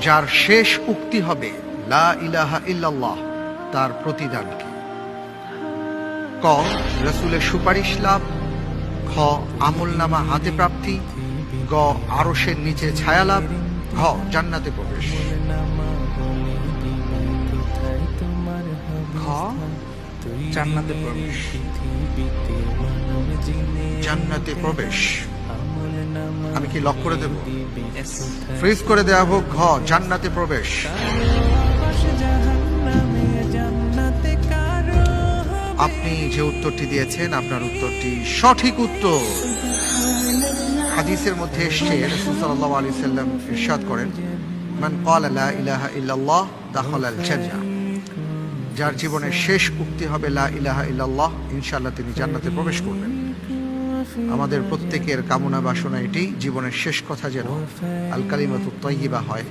যার শেষ উক্তি হবে লা ইলাহা ইল্লাল্লাহ, তার প্রতিদান কি? ক, রাসূলের সুপারিশ লাভ। খ, আমলনামা হাতে প্রাপ্তি। গ, আরশের নিচে ছায়া লাভ। ঘ, জান্নাতে প্রবেশ। ঘ, জান্নাতে প্রবেশ। জান্নাতে প্রবেশ। আমি কি লক করে দেব? Yes. ফ্রিজ করে দেওয়া হোক। ঘ, জান্নাতে প্রবেশ। আপনি যে উত্তরটি দিয়েছেন, আপনার উত্তরটি সঠিক উত্তর। হাদিসের মধ্যে এসছে, রাসূল সাল্লাল্লাহু আলাইহি সাল্লাম ইরশাদ করেন, মান ক্বালা লা ইলাহা ইল্লাল্লাহ দাখালাল জান্নাহ। যার জীবনের শেষ উক্তি হবে লা ইলাহা ইল্লাল্লাহ, ইনশাআল্লাহ তিনি জান্নাতে প্রবেশ করবেন। আমাদের প্রত্যেকের কামনা বাসনা এটি, জীবনের শেষ কথা যেন আল কালিমাতুত তাইয়্যিবা হয়।